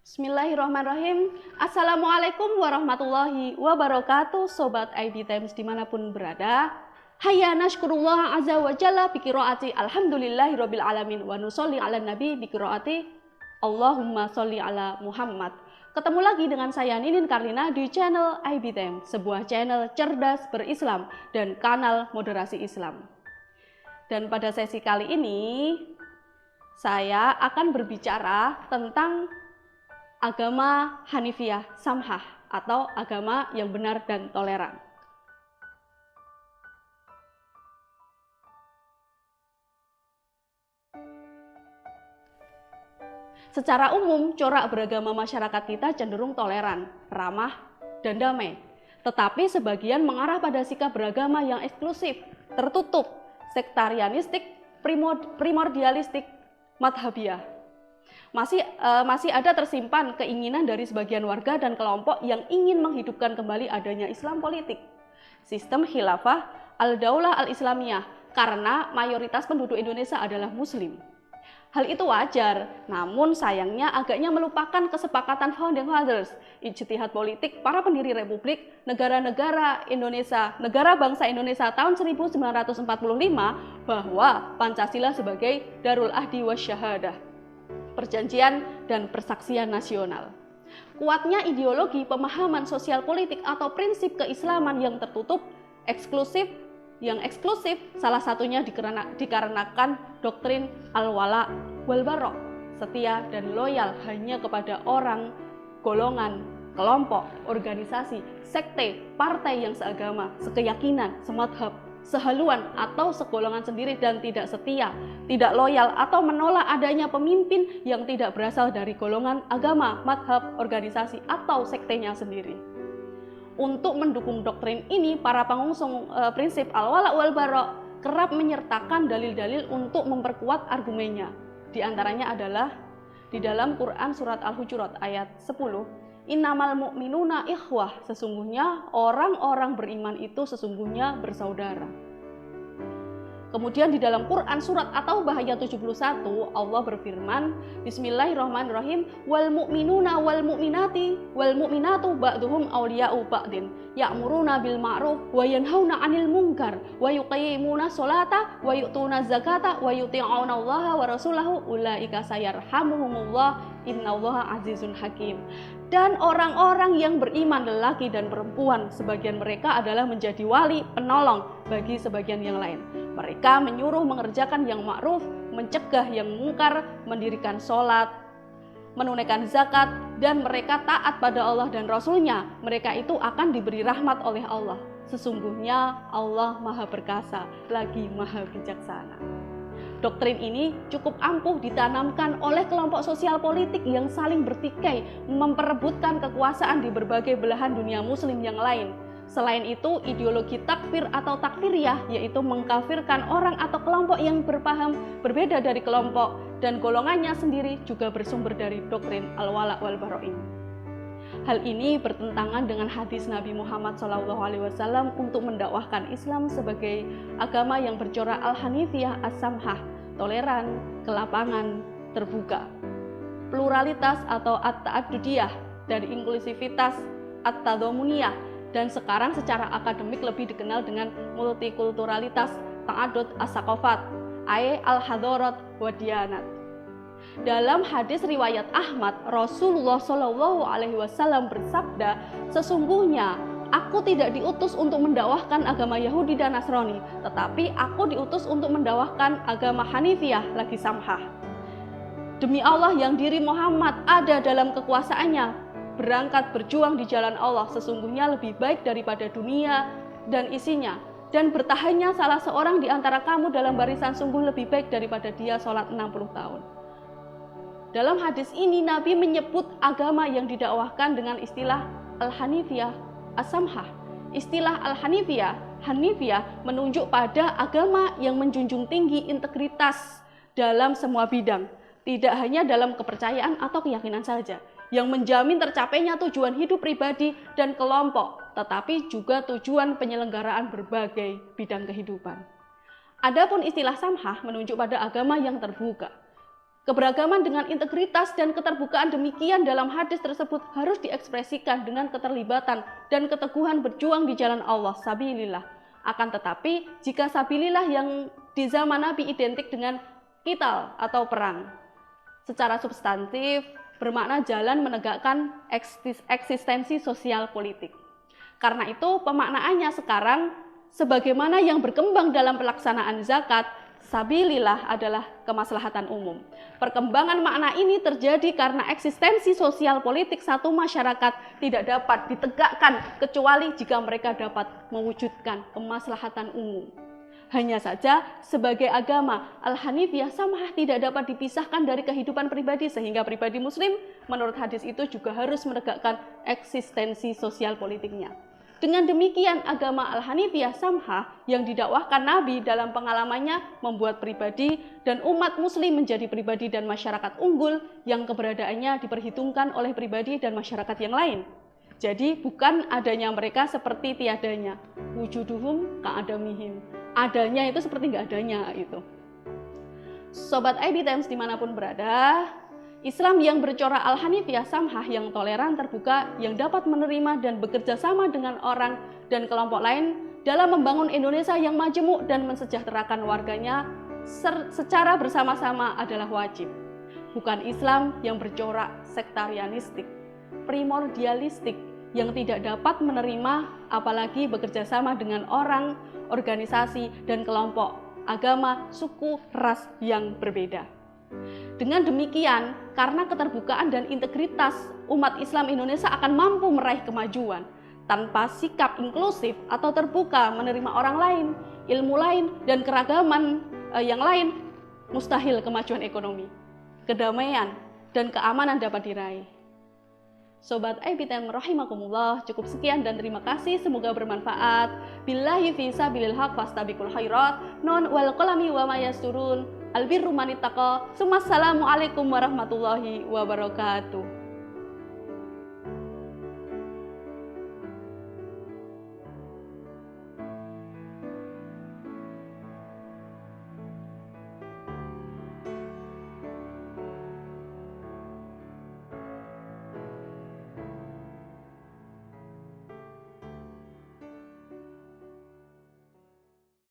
Bismillahirrahmanirrahim. Assalamualaikum warahmatullahi wabarakatuh, Sobat IB Times dimanapun berada. Hayya nashkurullah azza wa jalla biqiraati alhamdulillahi rabbil alamin wa nusolli ala nabi biqiraati Allahumma sholli ala Muhammad. Ketemu lagi dengan saya Ninin Karlina di channel IB Times, sebuah channel cerdas berislam dan kanal moderasi Islam. Dan pada sesi kali ini saya akan berbicara tentang agama Hanifiyah Samhah atau agama yang benar dan toleran. Secara umum, corak beragama masyarakat kita cenderung toleran, ramah, dan damai. Tetapi sebagian mengarah pada sikap beragama yang eksklusif, tertutup, sektarianistik, primordialistik, madhabiyah. Masih ada tersimpan keinginan dari sebagian warga dan kelompok yang ingin menghidupkan kembali adanya Islam politik, sistem khilafah al-daulah al-islamiyah, karena mayoritas penduduk Indonesia adalah muslim. Hal itu wajar, namun sayangnya agaknya melupakan kesepakatan founding fathers, ijtihad politik para pendiri Republik negara-negara Indonesia, negara bangsa Indonesia tahun 1945 bahwa Pancasila sebagai Darul Ahdi Wasyahadah, perjanjian dan persaksian nasional. Kuatnya ideologi pemahaman sosial politik atau prinsip keislaman yang tertutup, eksklusif, salah satunya dikarenakan doktrin al-wala wal bara, setia dan loyal hanya kepada orang, golongan, kelompok, organisasi, sekte, partai yang seagama, sekeyakinan, semadhab, sehaluan atau segolongan sendiri dan tidak setia, tidak loyal atau menolak adanya pemimpin yang tidak berasal dari golongan, agama, madhab, organisasi atau sektenya sendiri. Untuk mendukung doktrin ini, para pengusung prinsip al-wala wal bara kerap menyertakan dalil-dalil untuk memperkuat argumennya. Di antaranya adalah di dalam Quran surat Al-Hujurat ayat 10, Innamal mu'minuna ikhwah, sesungguhnya orang-orang beriman itu sesungguhnya bersaudara. Kemudian di dalam Quran surat At-Taubah ayat 71 Allah berfirman, Bismillahirrahmanirrahim, wal mu'minuna wal mu'minati wal mu'minatu ba'duhum awliya'u ba'din ya'muruna bil ma'ruf wa yanhauna 'anil munkar wa yuqimuna sholata wa yu'tuna zakata wa yuti'una Allaha wa rasulahu ulaika sayarhamuhumullah innallaha azizun hakim. Dan orang-orang yang beriman lelaki dan perempuan, sebagian mereka adalah menjadi wali, penolong bagi sebagian yang lain. Mereka menyuruh mengerjakan yang ma'ruf, mencegah yang mungkar, mendirikan sholat, menunaikan zakat, dan mereka taat pada Allah dan Rasul-Nya. Mereka itu akan diberi rahmat oleh Allah. Sesungguhnya Allah Maha Perkasa, lagi Maha Bijaksana. Doktrin ini cukup ampuh ditanamkan oleh kelompok sosial politik yang saling bertikai, memperebutkan kekuasaan di berbagai belahan dunia muslim yang lain. Selain itu, ideologi takfir atau takfiriyah, yaitu mengkafirkan orang atau kelompok yang berpaham berbeda dari kelompok dan golongannya sendiri, juga bersumber dari doktrin al-wala wal bara ini. Hal ini bertentangan dengan hadis Nabi Muhammad SAW untuk mendakwahkan Islam sebagai agama yang bercorak al-hanifiyah as-samhah, toleran, kelapangan, terbuka, pluralitas atau at-ta'adudiyah, dan inklusivitas at-tadhamuniyah, dan sekarang secara akademik lebih dikenal dengan multikulturalitas, ta'adud as-saqafat, al-hadarat wa diyanat. Dalam hadis riwayat Ahmad, Rasulullah SAW bersabda, sesungguhnya aku tidak diutus untuk mendakwahkan agama Yahudi dan Nasrani, tetapi aku diutus untuk mendakwahkan agama Hanifiyah lagi samhah. Demi Allah yang diri Muhammad ada dalam kekuasaannya, berangkat berjuang di jalan Allah sesungguhnya lebih baik daripada dunia dan isinya, dan bertahannya salah seorang di antara kamu dalam barisan sungguh lebih baik daripada dia sholat 60 tahun. Dalam hadis ini Nabi menyebut agama yang didakwahkan dengan istilah al-hanifiyah as-samhah. Istilah Hanifiyah menunjuk pada agama yang menjunjung tinggi integritas dalam semua bidang, tidak hanya dalam kepercayaan atau keyakinan saja, yang menjamin tercapainya tujuan hidup pribadi dan kelompok, tetapi juga tujuan penyelenggaraan berbagai bidang kehidupan. Adapun istilah samhah menunjuk pada agama yang terbuka, Keberagaman dengan integritas dan keterbukaan demikian dalam hadis tersebut harus diekspresikan dengan keterlibatan dan keteguhan berjuang di jalan Allah, sabilillah. Akan tetapi, jika sabilillah yang di zaman Nabi identik dengan qital atau perang, secara substantif bermakna jalan menegakkan eksistensi sosial politik. Karena itu, pemaknaannya sekarang sebagaimana yang berkembang dalam pelaksanaan zakat, sabilillah adalah kemaslahatan umum. Perkembangan makna ini terjadi karena eksistensi sosial politik satu masyarakat tidak dapat ditegakkan kecuali jika mereka dapat mewujudkan kemaslahatan umum. Hanya saja sebagai agama, Al-Hanifiyah Samhah tidak dapat dipisahkan dari kehidupan pribadi, sehingga pribadi muslim menurut hadis itu juga harus menegakkan eksistensi sosial politiknya. Dengan demikian, agama Al-Hanifiyah Samhah yang didakwahkan Nabi dalam pengalamannya membuat pribadi dan umat muslim menjadi pribadi dan masyarakat unggul yang keberadaannya diperhitungkan oleh pribadi dan masyarakat yang lain. Jadi bukan adanya mereka seperti tiadanya, wujuduhum ka'adamihim. Adanya itu seperti nggak adanya itu. Sobat IB Times dimanapun berada, Islam yang bercorak Al-Hanifiyah Samhah yang toleran, terbuka, yang dapat menerima dan bekerja sama dengan orang dan kelompok lain dalam membangun Indonesia yang majemuk dan mensejahterakan warganya secara bersama-sama adalah wajib. Bukan Islam yang bercorak sektarianistik, primordialistik, yang tidak dapat menerima apalagi bekerja sama dengan orang, organisasi, dan kelompok agama, suku, ras yang berbeda. Dengan demikian, karena keterbukaan dan integritas, umat Islam Indonesia akan mampu meraih kemajuan. Tanpa sikap inklusif atau terbuka menerima orang lain, ilmu lain, dan keragaman yang lain, mustahil kemajuan ekonomi, kedamaian, dan keamanan dapat diraih. Sobat IB Times rahimakumullah, cukup sekian dan terima kasih, semoga bermanfaat. Billahi fi sabilil haq fastabiqul khairat, non wal qalami wa ma yasturun. Albirru manittaqa. Assalamualaikum warahmatullahi wabarakatuh.